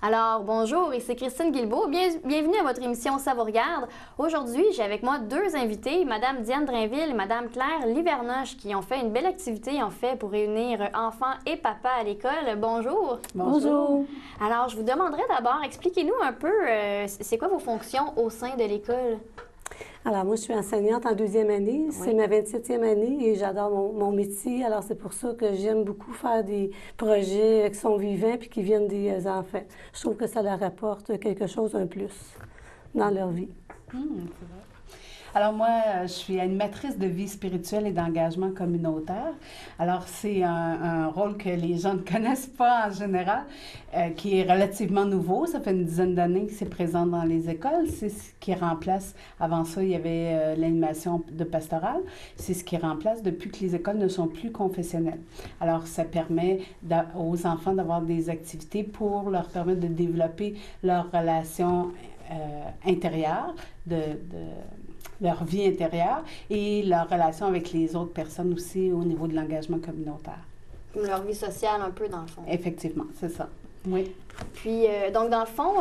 Alors, bonjour, ici Christine Guilbeault. Bienvenue à votre émission Ça vous regarde. Aujourd'hui, j'ai avec moi deux invités, Madame Diane Drainville et Madame Claire Livernoche, qui ont fait une belle activité, pour réunir enfants et papa à l'école. Bonjour. Bonjour. Alors, je vous demanderais d'abord, expliquez-nous un peu, c'est quoi vos fonctions au sein de l'école? Alors, moi, je suis enseignante en deuxième année. Oui. C'est ma 27e année et j'adore mon métier. Alors, c'est pour ça que j'aime beaucoup faire des projets qui sont vivants puis qui viennent des enfants. Je trouve que ça leur apporte quelque chose, un plus, dans leur vie. C'est vrai. Alors moi, je suis animatrice de vie spirituelle et d'engagement communautaire. Alors c'est un rôle que les gens ne connaissent pas en général, qui est relativement nouveau. Ça fait une dizaine d'années que c'est présent dans les écoles. C'est ce qui remplace, avant ça, il y avait l'animation de pastorale. C'est ce qui remplace depuis que les écoles ne sont plus confessionnelles. Alors ça permet aux enfants d'avoir des activités pour leur permettre de développer leur relation intérieure, leur vie intérieure et leur relation avec les autres personnes aussi au niveau de l'engagement communautaire. Leur vie sociale un peu, dans le fond. Effectivement, c'est ça. Oui. Puis, donc, dans le fond,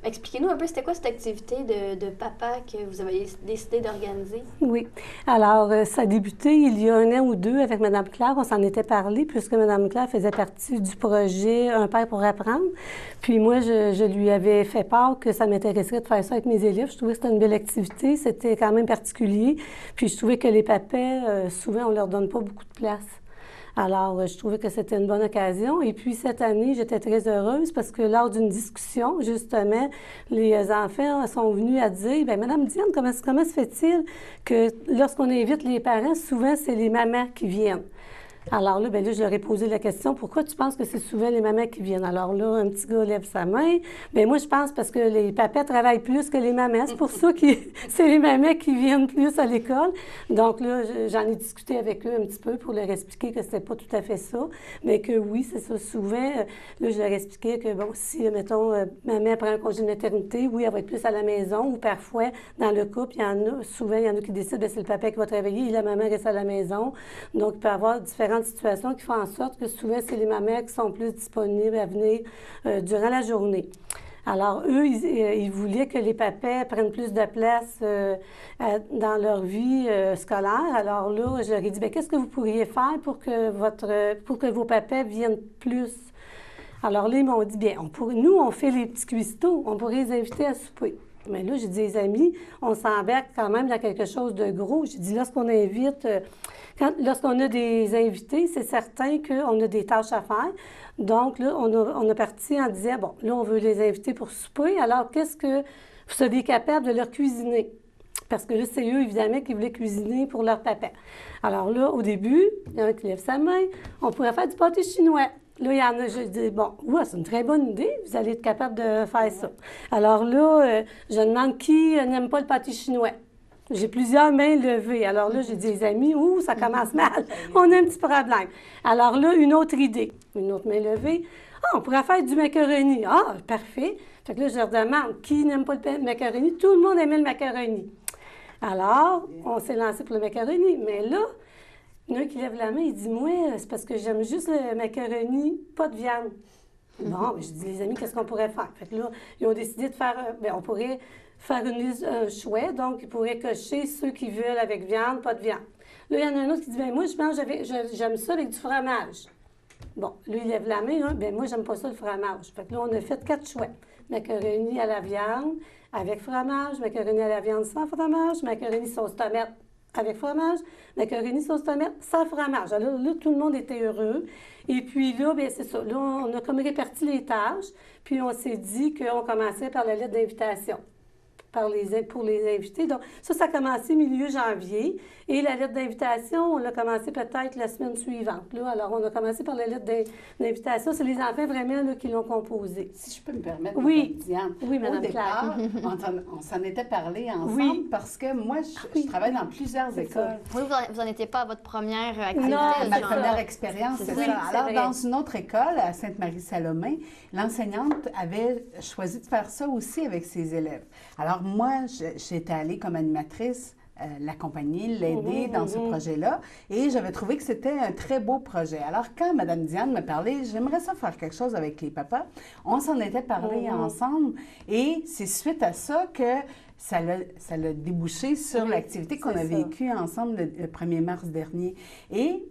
expliquez-nous un peu, c'était quoi cette activité de papa que vous avez décidé d'organiser? Oui. Alors, ça a débuté il y a un an ou deux avec Mme Claire. On s'en était parlé puisque Mme Claire faisait partie du projet Un père pour apprendre. Puis moi, je lui avais fait part que ça m'intéresserait de faire ça avec mes élèves. Je trouvais que c'était une belle activité. C'était quand même particulier. Puis je trouvais que les papas, souvent, on leur donne pas beaucoup de place. Alors, je trouvais que c'était une bonne occasion. Et puis, cette année, j'étais très heureuse parce que lors d'une discussion, justement, les enfants sont venus à dire, bien, Madame Diane, comment se fait-il que lorsqu'on invite les parents, souvent, c'est les mamans qui viennent? Alors là, bien là, je leur ai posé la question, pourquoi tu penses que c'est souvent les mamans qui viennent? Alors là, un petit gars lève sa main. Bien, moi, je pense parce que les papas travaillent plus que les mamans. C'est pour ça que c'est les mamans qui viennent plus à l'école. Donc là, j'en ai discuté avec eux un petit peu pour leur expliquer que c'était pas tout à fait ça, mais que oui, c'est ça. Souvent, là, je leur expliquais que, bon, si, mettons, maman prend un congé de maternité, oui, elle va être plus à la maison, ou parfois, dans le couple, souvent, il y en a qui décident, bien, c'est le papa qui va travailler et la maman reste à la maison. Donc, il peut y avoir différentes situations qui font en sorte que souvent, c'est les mamans qui sont plus disponibles à venir durant la journée. Alors, eux, ils voulaient que les papas prennent plus de place dans leur vie scolaire. Alors là, je leur ai dit, bien, qu'est-ce que vous pourriez faire pour que vos papas viennent plus? Alors là, ils m'ont dit, bien, nous, on fait les petits cuistots, on pourrait les inviter à souper. Mais là, j'ai dit, les amis, on s'embarque quand même dans quelque chose de gros. J'ai dit, lorsqu'on a des invités, c'est certain qu'on a des tâches à faire. Donc, là, on a parti en disant, bon, là, on veut les inviter pour souper. Alors, qu'est-ce que vous seriez capable de leur cuisiner? Parce que là, c'est eux, évidemment, qui voulaient cuisiner pour leur papa. Alors là, au début, il y en a qui lève sa main. On pourrait faire du pâté chinois. Là, il y en a, je dis, bon, ouais, c'est une très bonne idée, vous allez être capable de faire ça. Alors là, je demande qui n'aime pas le pâté chinois. J'ai plusieurs mains levées. Alors là, j'ai dit, les amis, ça commence mal. On a un petit problème. Alors là, une autre idée. Une autre main levée. On pourrait faire du macaroni. Ah, parfait. Fait que là, je leur demande, qui n'aime pas le macaroni? Tout le monde aimait le macaroni. Alors, on s'est lancé pour le macaroni. Mais là, il y en a un qui lève la main, il dit, moi, c'est parce que j'aime juste le macaroni, pas de viande. Bon, je dis, les amis, qu'est-ce qu'on pourrait faire? Fait que là, ils ont décidé de faire, on pourrait faire une liste, un choix, donc ils pourraient cocher ceux qui veulent avec viande, pas de viande. Là, il y en a un autre qui dit, bien, moi, j'aime ça avec du fromage. Bon, lui, il lève la main, hein, bien, moi, j'aime pas ça, le fromage. Fait que là, on a fait 4 choix. Macaroni à la viande avec fromage, macaroni à la viande sans fromage, macaroni sauce tomate avec fromage, macaroni sauce tomate sans fromage. Alors là, tout le monde était heureux. Et puis là, bien, c'est ça. Là, on a comme réparti les tâches, puis on s'est dit qu'on commençait par la lettre d'invitation pour les invités. Donc, ça a commencé milieu janvier. Et la lettre d'invitation, on l'a commencé peut-être la semaine suivante. Là. Alors, on a commencé par la lettre d'invitation. C'est les enfants vraiment là, qui l'ont composée. Si je peux me permettre, oui. Diane, oui, Mme au départ, on s'en était parlé ensemble parce que moi, je travaille dans plusieurs écoles. Oui, vous n'en étiez pas à votre première activité. Non, ma première expérience, c'est ça. Alors, dans une autre école, à Sainte-Marie-Salomon, l'enseignante avait choisi de faire ça aussi avec ses élèves. Alors, moi, j'étais allée comme animatrice l'accompagner, l'aider dans ce projet-là. Et j'avais trouvé que c'était un très beau projet. Alors, quand Mme Diane me parlait, j'aimerais ça faire quelque chose avec les papas, on s'en était parlé ensemble. Et c'est suite à ça que ça l'a débouché sur l'activité qu'on a vécue ensemble le 1er mars dernier. Et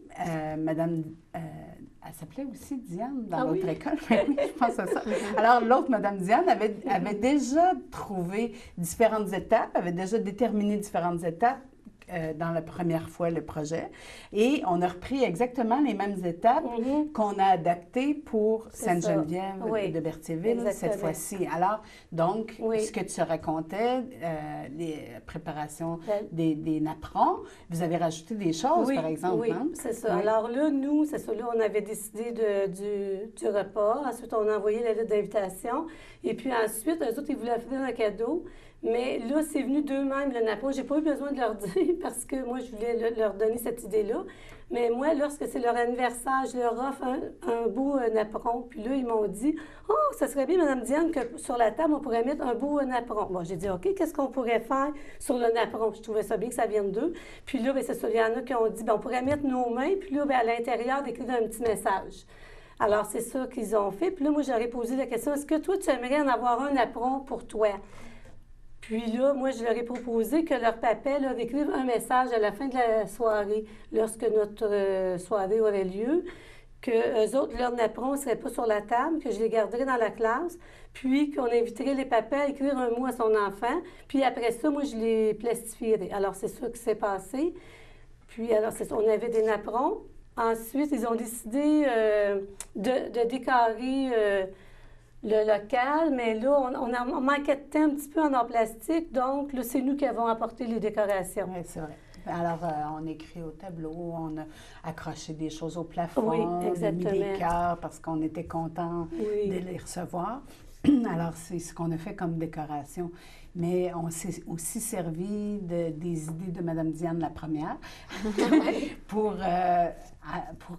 Mme... elle s'appelait aussi Diane dans l'autre école. Oui, je pense à ça. Alors, l'autre, Mme Diane, avait déjà trouvé différentes étapes, avait déjà déterminé différentes étapes dans la première fois le projet. Et on a repris exactement les mêmes étapes qu'on a adaptées pour Sainte-Geneviève de Berthierville cette fois-ci. Alors, donc, ce que tu racontais, les préparations des napperons, vous avez rajouté des choses, par exemple. Oui, c'est ça. Alors là, nous, c'est ça, là, on avait décidé du repas. Ensuite, on a envoyé la lettre d'invitation. Et puis ensuite, eux autres, ils voulaient offrir un cadeau. Mais là, c'est venu d'eux-mêmes, le napperon. J'ai pas eu besoin de leur dire parce que moi, je voulais leur donner cette idée-là. Mais moi, lorsque c'est leur anniversaire, je leur offre un beau napperon. Puis là, ils m'ont dit « Oh, ça serait bien, Mme Diane, que sur la table, on pourrait mettre un beau napperon. » Bon, j'ai dit « OK, qu'est-ce qu'on pourrait faire sur le napperon? » Je trouvais ça bien que ça vienne d'eux. Puis là, bien, c'est ça, il y en a qui ont dit « On pourrait mettre nos mains, puis là, bien, à l'intérieur, d'écrire un petit message. » Alors, c'est ça qu'ils ont fait. Puis là, moi, j'aurais posé la question « Est-ce que toi, tu aimerais en avoir un napperon pour toi? » Puis là, moi, je leur ai proposé que leur papa leur écrive un message à la fin de la soirée, lorsque notre soirée aurait lieu, que eux autres, leur napperon ne serait pas sur la table, que je les garderais dans la classe, puis qu'on inviterait les papas à écrire un mot à son enfant, puis après ça, moi, je les plastifierais. Alors, c'est ça qui s'est passé. Puis, alors, on avait des napperons. Ensuite, ils ont décidé de décorer... le local, mais là, on manquait de temps un petit peu en art plastique, donc là, c'est nous qui avons apporté les décorations. Oui, c'est vrai. Alors, on écrit au tableau, on a accroché des choses au plafond, on a mis des cœurs parce qu'on était contents de les recevoir. Alors, c'est ce qu'on a fait comme décoration. Mais on s'est aussi servi des idées de Mme Diane la première pour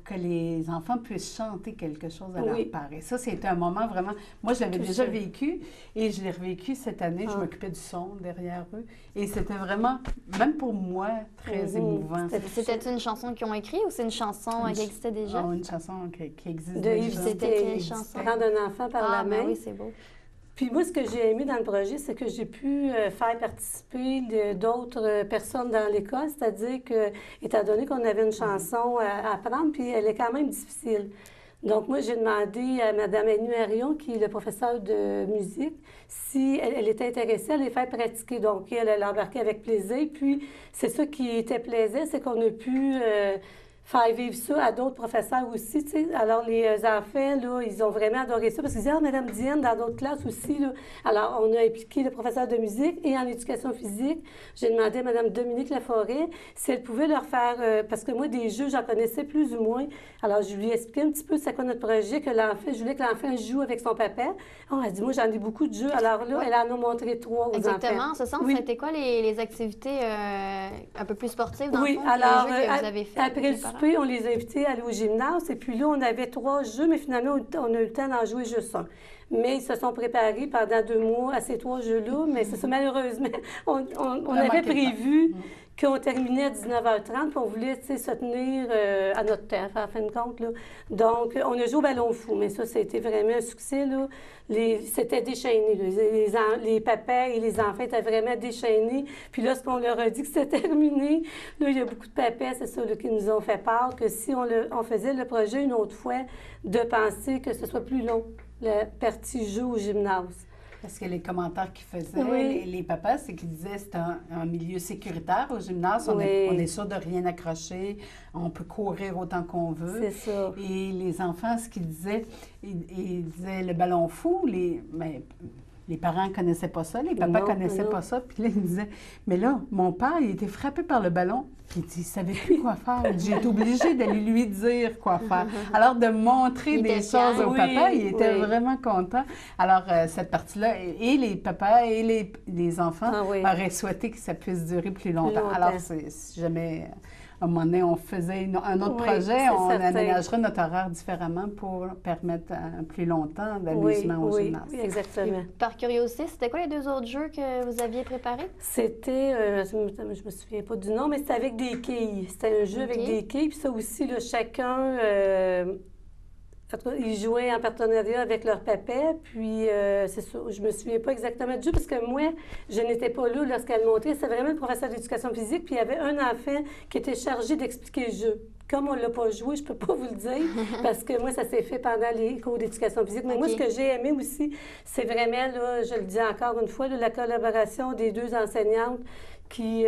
que les enfants puissent chanter quelque chose à leur part. Et ça, c'était un moment vraiment... Moi, je l'avais déjà vécu et je l'ai revécu cette année. Je m'occupais du son derrière eux. Et c'était vraiment, même pour moi, très émouvant. C'était une chanson qu'ils ont écrite ou c'est une chanson qui existait déjà? Une chanson qui existe déjà. C'était quelle chanson? Prendre un enfant par la main. Oui, c'est beau. Puis moi, ce que j'ai aimé dans le projet, c'est que j'ai pu faire participer d'autres personnes dans l'école, c'est-à-dire que, étant donné qu'on avait une chanson à apprendre, puis elle est quand même difficile. Donc moi, j'ai demandé à Mme Annie Marion, qui est le professeur de musique, si elle était intéressée à les faire pratiquer. Donc elle a embarqué avec plaisir. Puis c'est ça qui était plaisant, c'est qu'on a pu... faire vivre ça à d'autres professeurs aussi, tu sais. Alors, les enfants, là, ils ont vraiment adoré ça parce qu'ils disaient « Ah, Mme Diane, dans d'autres classes aussi, là. » Alors, on a impliqué le professeur de musique et en éducation physique. J'ai demandé à Mme Dominique Laforêt si elle pouvait leur faire... parce que moi, des jeux, j'en connaissais plus ou moins. Alors, je lui ai expliqué un petit peu c'est quoi notre projet, que l'enfant... Je voulais que l'enfant joue avec son papa. Oh, elle dit « Moi, j'en ai beaucoup de jeux. » Alors là, elle en a montré 3 aux enfants. Exactement. Ce sens, c'était quoi les activités un peu plus sportives, dans le fond, alors, les jeux que vous avez fait? Après le souper, on les a invités à aller au gymnase. Et puis là, on avait 3 jeux, mais finalement, on a eu le temps d'en jouer juste un. Mais ils se sont préparés pendant 2 mois à ces 3 jeux-là. Mais c'est ça, malheureusement, on avait prévu qu'on terminait à 19h30, puis on voulait se tenir à notre temps, en fin de compte. Là. Donc, on a joué au ballon fou, mais ça, c'était vraiment un succès. Là. C'était déchaîné. Les papas et les enfants étaient vraiment déchaînés. Puis lorsqu'on leur a dit que c'était terminé, là, il y a beaucoup de papas, c'est ça, là, qui nous ont fait part que si on faisait le projet une autre fois, de penser que ce soit plus long, la partie jeu au gymnase. Parce que les commentaires qu'ils faisaient, les papas, c'est qu'ils disaient que c'est un milieu sécuritaire au gymnase. On est sûr de rien accrocher. On peut courir autant qu'on veut. C'est ça. Et les enfants, ce qu'ils disaient, ils disaient le ballon fou. Les parents ne connaissaient pas ça, les papas ne connaissaient pas ça. Puis là, ils disaient, mais là, mon père, il était frappé par le ballon. Puis il ne savait plus quoi faire. J'ai été obligée d'aller lui dire quoi faire. Alors, de montrer des choses au papa, il était vraiment content. Alors, cette partie-là, et les papas et les enfants auraient souhaité que ça puisse durer plus longtemps. Alors, c'est jamais un moment donné, on faisait un autre projet, on aménagera notre horaire différemment pour permettre plus longtemps d'amusement au gymnase. Oui, exactement. Et par curiosité, c'était quoi les 2 autres jeux que vous aviez préparés? C'était, je me souviens pas du nom, mais c'était avec des quilles. C'était un jeu avec des quilles. Puis ça aussi, là, chacun, ils jouaient en partenariat avec leur papa. Puis c'est ça, je me souviens pas exactement du jeu parce que moi, je n'étais pas là lorsqu'elle montait. C'était vraiment le professeur d'éducation physique. Puis il y avait un enfant qui était chargé d'expliquer le jeu. Comme on ne l'a pas joué, je ne peux pas vous le dire, parce que moi, ça s'est fait pendant les cours d'éducation physique. Mais moi, ce que j'ai aimé aussi, c'est vraiment, là, je le dis encore une fois, là, la collaboration des 2 enseignantes qui,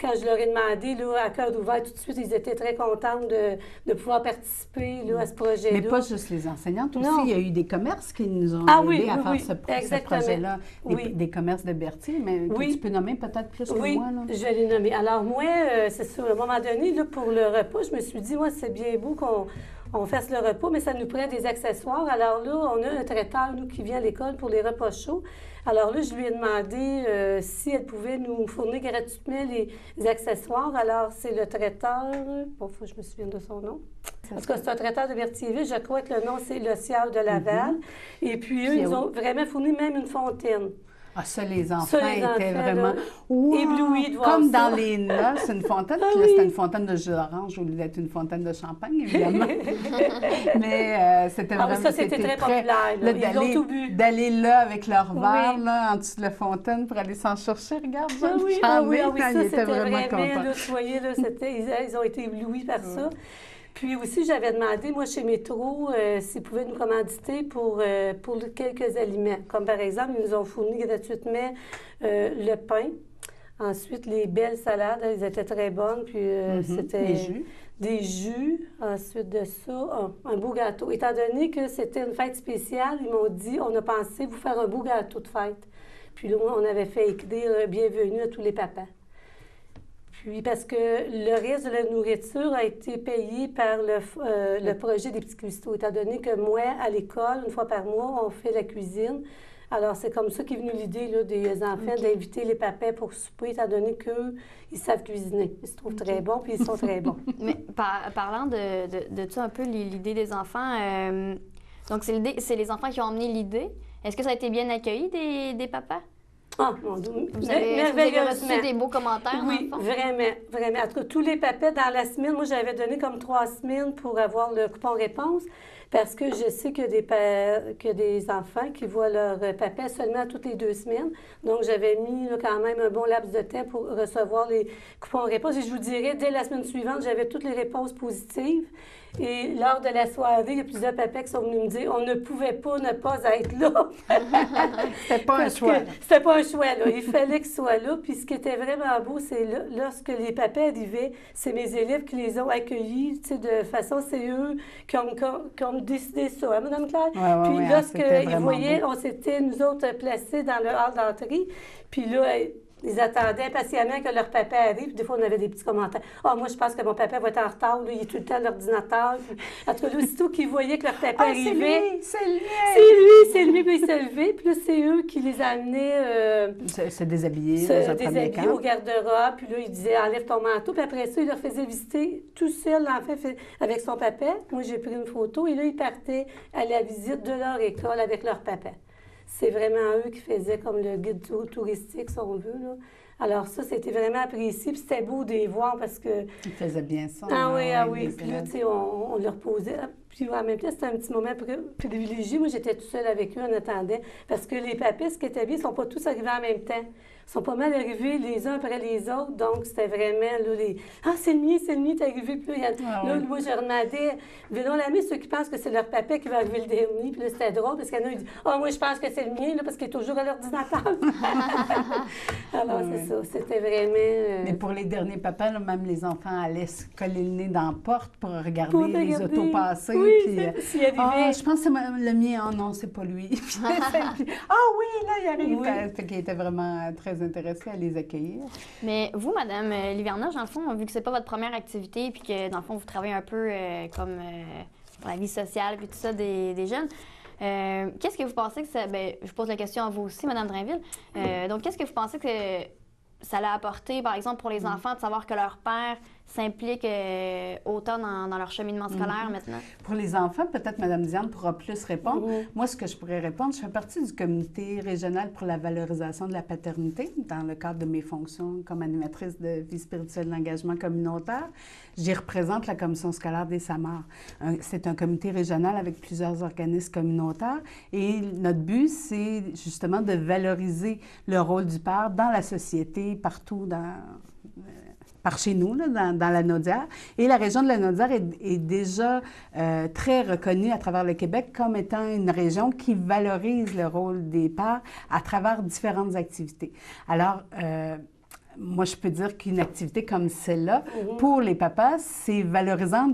quand je leur ai demandé, là, à cœur ouvert, tout de suite, ils étaient très contents de pouvoir participer là, à ce projet-là. Mais pas juste les enseignantes aussi, il y a eu des commerces qui nous ont aidés à faire ce projet-là. Des commerces de Berthier, mais que tu peux nommer peut-être plus que moi. Là. Je vais les nommer. Alors moi, c'est sûr, à un moment donné, là, pour le repas, je me suis dit, moi, c'est bien beau qu'on fasse le repas, mais ça nous prend des accessoires. Alors là, on a un traiteur, nous, qui vient à l'école pour les repas chauds. Alors là, je lui ai demandé si elle pouvait nous fournir gratuitement les accessoires. Alors, c'est le traiteur... Bon, faut que je me souvienne de son nom. Parce que c'est un traiteur de Berthierville. Je crois que le nom, c'est le Ciel de Laval. Et puis, eux, ils ont vraiment fourni même une fontaine. Ah, ça, les enfants étaient vraiment éblouis de voir comme ça. dans les noces, une fontaine. Puis là, c'était une fontaine de jus d'orange au lieu d'être une fontaine de champagne, évidemment. Mais c'était vraiment... ça, c'était très populaire. Là. Ils ont tout bu. D'aller là avec leur verre, là, en dessous de la fontaine pour aller s'en chercher. Regarde, ça, ça, ils étaient vraiment contents. Là, vous voyez, là, ils ont été éblouis par ça. Puis aussi, j'avais demandé, moi, chez Métro, s'ils pouvaient nous commanditer pour quelques aliments. Comme par exemple, ils nous ont fourni gratuitement le pain. Ensuite, les belles salades, elles étaient très bonnes. Puis c'était des jus. Ensuite de ça, un beau gâteau. Étant donné que c'était une fête spéciale, ils m'ont dit, on a pensé vous faire un beau gâteau de fête. Puis là, on avait fait écrire « Bienvenue à tous les papas ». Puis, parce que le reste de la nourriture a été payé par le projet des Petits Cristaux, étant donné que moi, à l'école, une fois par mois, on fait la cuisine. Alors, c'est comme ça qu'est venue l'idée là, des enfants d'inviter les papas pour souper, étant donné qu'eux, ils savent cuisiner. Ils se trouvent très bons, puis ils sont très bons. Mais parlant de ça, un peu l'idée des enfants, donc c'est les enfants qui ont emmené l'idée. Est-ce que ça a été bien accueilli des papas? Ah, mon Dieu. Vous avez reçu des beaux commentaires? Oui, vraiment, vraiment. En tout cas, tous les papas dans la semaine, moi, j'avais donné comme 3 semaines pour avoir le coupon réponse parce que je sais que des enfants qui voient leur papa seulement toutes les 2 semaines. Donc, j'avais mis là, quand même un bon laps de temps pour recevoir les coupons réponse. Et je vous dirais, dès la semaine suivante, j'avais toutes les réponses positives. Et lors de la soirée, il y a plusieurs papas qui sont venus me dire on ne pouvait pas ne pas être là. C'était pas un choix. C'était pas un choix, là. Il fallait qu'ils soient là. Puis ce qui était vraiment beau, c'est lorsque les papas arrivaient, c'est mes élèves qui les ont accueillis. Tu sais, de façon, c'est eux qui ont décidé ça, hein, Mme Claire? Puis lorsqu'ils voyaient, on s'était, nous autres, placés dans le hall d'entrée. Puis là, ils attendaient impatiemment que leur papa arrive. Puis des fois, on avait des petits commentaires. « Ah, moi, je pense que mon papa va être en retard. Là, il est tout le temps à l'ordinateur. » En tout cas, là, aussitôt qu'ils voyaient que leur papa arrivait... c'est lui! Puis ils se levaient. Puis là, c'est eux qui les amenaient... se déshabiller au garde-robe. Puis là, ils disaient « Enlève ton manteau. » Puis après ça, ils leur faisaient visiter tout seul, l'enfant, avec son papa. Moi, j'ai pris une photo. Et là, ils partaient à la visite de leur école avec leur papa. C'est vraiment eux qui faisaient comme le guide touristique, si on veut, là. Alors ça, c'était vraiment apprécié. Puis c'était beau de les voir parce que... Ils faisaient bien ça. Ah oui. Puis là, tu sais, on leur posait... Puis en même temps, c'était un petit moment privilégié. Moi, j'étais tout seule avec eux en attendant. Parce que les papas, ce qui était bien, ils ne sont pas tous arrivés en même temps. Ils sont pas mal arrivés les uns après les autres. Donc, c'était vraiment, là, Ah, c'est le mien, t'es arrivé. Puis là, moi, je demandais, venons l'ami, ceux qui pensent que c'est leur papa qui va arriver le dernier. Puis là, c'était drôle, parce qu'il y en a qui disent, moi, je pense que c'est le mien, là, parce qu'il est toujours à l'ordinateur. Alors, c'est ça. C'était vraiment... Mais pour les derniers papas, là, même les enfants allaient se coller le nez dans la porte pour regarder les autos passer. Oui, puis, je pense que c'est le mien. Ah non, c'est pas lui. Oui, là, il arrive. Oui. Fait qu'il était vraiment très intéressé à les accueillir. Mais vous, Madame Livernoche, dans le fond, vu que c'est pas votre première activité, puis que, dans le fond, vous travaillez un peu comme pour la vie sociale, puis tout ça, des jeunes, qu'est-ce que vous pensez que ça... Bien, je pose la question à vous aussi, Madame Drainville. Donc, qu'est-ce que vous pensez que ça l'a apporté, par exemple, pour les enfants, de savoir que leur père s'implique autant dans leur cheminement scolaire maintenant? Pour les enfants, peut-être Mme Diane pourra plus répondre. Moi, ce que je pourrais répondre, je fais partie du comité régional pour la valorisation de la paternité dans le cadre de mes fonctions comme animatrice de vie spirituelle d'engagement communautaire. J'y représente la commission scolaire des SAMAR. C'est un comité régional avec plusieurs organismes communautaires et notre but, c'est justement de valoriser le rôle du père dans la société, partout par chez nous, là, dans la Naudière. Et la région de la Naudière est déjà très reconnue à travers le Québec comme étant une région qui valorise le rôle des pères à travers différentes activités. Alors, moi, je peux dire qu'une activité comme celle-là, pour les papas, c'est valorisant.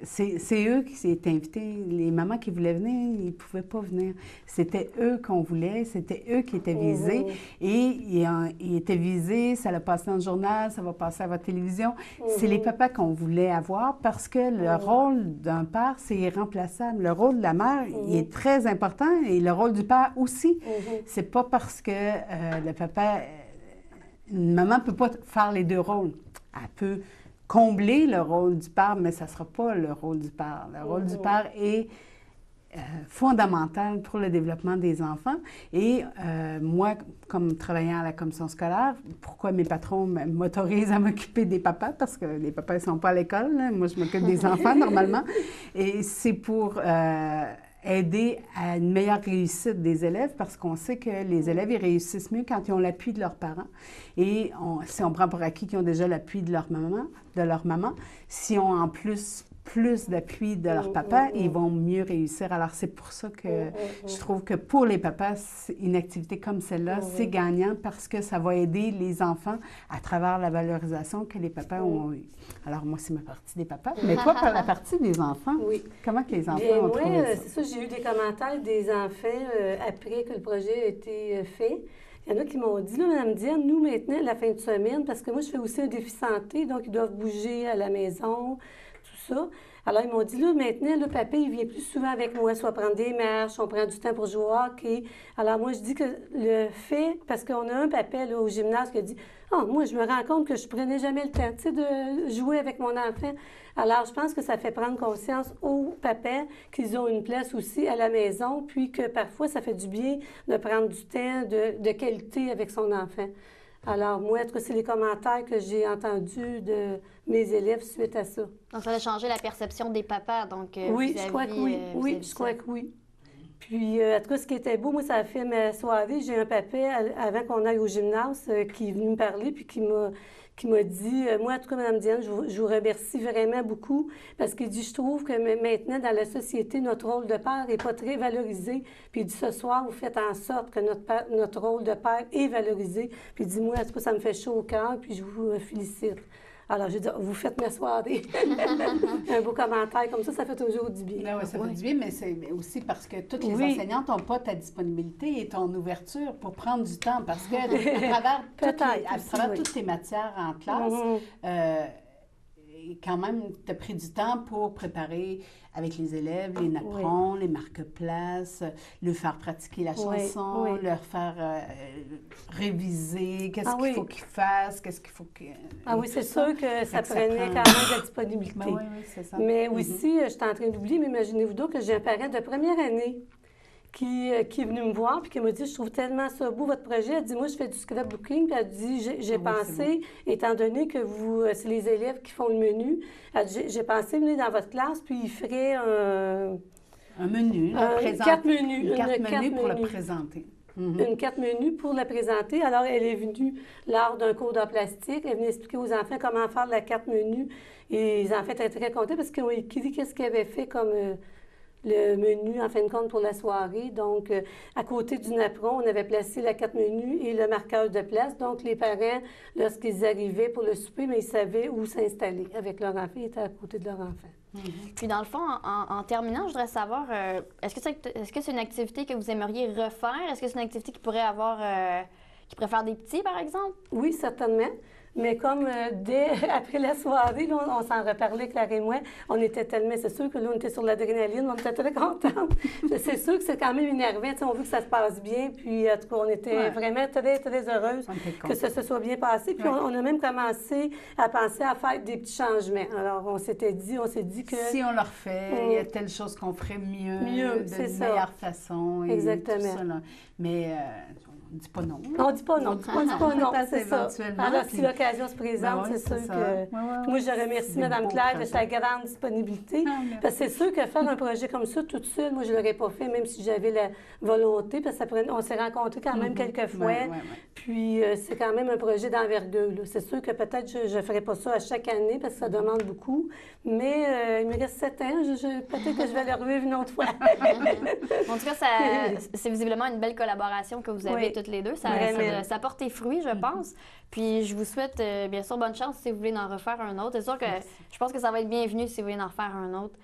C'est eux qui étaient invités. Les mamans qui voulaient venir, ils ne pouvaient pas venir. C'était eux qu'on voulait, c'était eux qui étaient visés. Et ils étaient visés, ça l'a passé dans le journal, ça va passer à votre télévision. C'est les papas qu'on voulait avoir parce que le rôle d'un père, c'est irremplaçable. Le rôle de la mère, il est très important et le rôle du père aussi. C'est pas parce que le papa... Une maman ne peut pas faire les deux rôles. Elle peut combler le rôle du père, mais ça ne sera pas le rôle du père. Le rôle du père est fondamental pour le développement des enfants. Et moi, comme travaillant à la commission scolaire, pourquoi mes patrons m'autorisent à m'occuper des papas? Parce que les papas ne sont pas à l'école. Là. Moi, je m'occupe des enfants, normalement. Et c'est pour... aider à une meilleure réussite des élèves parce qu'on sait que les élèves, ils réussissent mieux quand ils ont l'appui de leurs parents. Et si on prend pour acquis qu'ils ont déjà l'appui de leur maman, si on en plus d'appui de leur papa, ils vont mieux réussir. Alors, c'est pour ça que je trouve que pour les papas, une activité comme celle-là, c'est gagnant parce que ça va aider les enfants à travers la valorisation que les papas ont eue. Alors, moi, c'est ma partie des papas. Mais toi, par la partie des enfants, comment que les enfants ont trouvé ça? C'est ça, j'ai eu des commentaires des enfants après que le projet a été fait. Il y en a qui m'ont dit, là, Mme Diane, nous, maintenant, la fin de semaine, parce que moi, je fais aussi un défi santé, donc ils doivent bouger à la maison, tout ça. Alors, ils m'ont dit, là, maintenant, le papa, il vient plus souvent avec moi, soit prendre des marches, on prend du temps pour jouer au hockey. Alors, moi, je dis que le fait, parce qu'on a un papa, là, au gymnase qui a dit, moi, je me rends compte que je prenais jamais le temps, tu sais, de jouer avec mon enfant. Alors, je pense que ça fait prendre conscience aux papas qu'ils ont une place aussi à la maison, puis que parfois, ça fait du bien de prendre du temps de qualité avec son enfant. Alors, moi, en tout cas, c'est les commentaires que j'ai entendus de mes élèves suite à ça. Donc, ça a changé la perception des papas, donc oui, je crois que oui. Oui, je crois que oui. Puis, en tout cas, ce qui était beau, moi, ça a fait ma soirée. J'ai un papa, avant qu'on aille au gymnase, qui est venu me parler, puis qui m'a dit, moi, en tout cas, Mme Diane, je vous remercie vraiment beaucoup parce qu'il dit, je trouve que maintenant, dans la société, notre rôle de père n'est pas très valorisé. Puis il dit, ce soir, vous faites en sorte que notre rôle de père est valorisé. Puis il dit, moi, en tout cas, ça me fait chaud au cœur, puis je vous félicite. Alors, j'ai dit, vous faites ma soirée. Un beau commentaire comme ça fait toujours du bien. Oui, ça fait du bien, mais c'est aussi parce que toutes les enseignantes n'ont pas ta disponibilité et ton ouverture pour prendre du temps. Parce que à travers toutes tes matières en classe, quand même, tu as pris du temps pour préparer avec les élèves les napperons, les marque-places, leur faire pratiquer la chanson, leur faire réviser, qu'est-ce qu'il faut qu'ils fassent, qu'est-ce qu'il faut que... oui, c'est sûr que ça prenait quand même de la disponibilité. Oui, c'est ça. Mais aussi, je suis en train d'oublier, mais imaginez-vous donc que j'ai un parent de première année qui est venu me voir puis qui m'a dit, je trouve tellement ça beau, votre projet. Elle dit, moi, je fais du scrapbooking. Puis elle dit, j'ai pensé, étant donné que c'est les élèves qui font le menu, elle dit, j'ai pensé venir dans votre classe, puis ils feraient un menu, une carte menu. Une carte menu pour le présenter. Une carte menu pour la présenter. Alors, elle est venue lors d'un cours d'art plastique. Elle venait expliquer aux enfants comment faire la carte menu. Et les enfants étaient très contents parce qu'ils ont écrit qu'est-ce qu'ils avaient fait comme... le menu, en fin de compte, pour la soirée. Donc, à côté du napperon, on avait placé la carte menu et le marqueur de place. Donc, les parents, lorsqu'ils arrivaient pour le souper, mais ils savaient où s'installer avec leur enfant. Ils étaient à côté de leur enfant. Puis, dans le fond, en terminant, je voudrais savoir, est-ce que c'est une activité que vous aimeriez refaire? Est-ce que c'est une activité qui pourrait faire des petits, par exemple? Oui, certainement. Mais comme après la soirée, là, on s'en reparlait, Claire et moi, on était tellement, c'est sûr que là, on était sur l'adrénaline, on était très contents. C'est sûr que c'est quand même énervant, on veut que ça se passe bien, puis en tout cas, on était vraiment très, très heureuses que ça se soit bien passé. Puis on a même commencé à penser à faire des petits changements. Alors, on s'est dit que... Si on le refait, il y a telle chose qu'on ferait mieux de meilleure façon. Et exactement. Tout ça, là. Mais on ne dit pas non. On ne dit pas non. On dit pas non, c'est ça. Éventuellement. Alors, si l'occasion se présente, Ben oui, c'est sûr ça. que... Moi, je remercie Mme Claire de sa grande disponibilité. Parce que c'est sûr que faire un projet comme ça toute seule, moi, je ne l'aurais pas fait, même si j'avais la volonté, parce qu'on s'est rencontrés quand même quelques fois. Puis, c'est quand même un projet d'envergure. C'est sûr que peut-être je ne ferai pas ça à chaque année, parce que ça demande beaucoup. Mais il me reste 7 ans. Peut-être que je vais le revivre une autre fois. En tout cas, c'est visiblement une belle collaboration que vous avez toutes les deux. Ça porte tes fruits, je pense. Puis je vous souhaite bien sûr bonne chance si vous voulez en refaire un autre. C'est sûr que je pense que ça va être bienvenu si vous voulez en refaire un autre.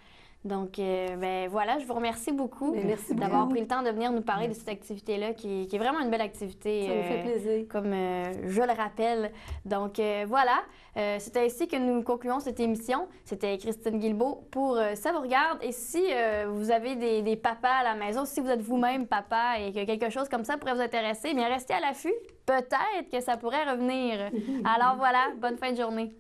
Donc, ben voilà, je vous remercie beaucoup d'avoir pris le temps de venir nous parler de cette activité-là, qui est vraiment une belle activité. Ça me fait plaisir. Comme je le rappelle. Donc, voilà, c'est ainsi que nous concluons cette émission. C'était Christine Guilbeault pour Ça vous regarde. Et si vous avez des papas à la maison, si vous êtes vous-même papa et que quelque chose comme ça pourrait vous intéresser, bien restez à l'affût. Peut-être que ça pourrait revenir. Alors voilà, bonne fin de journée.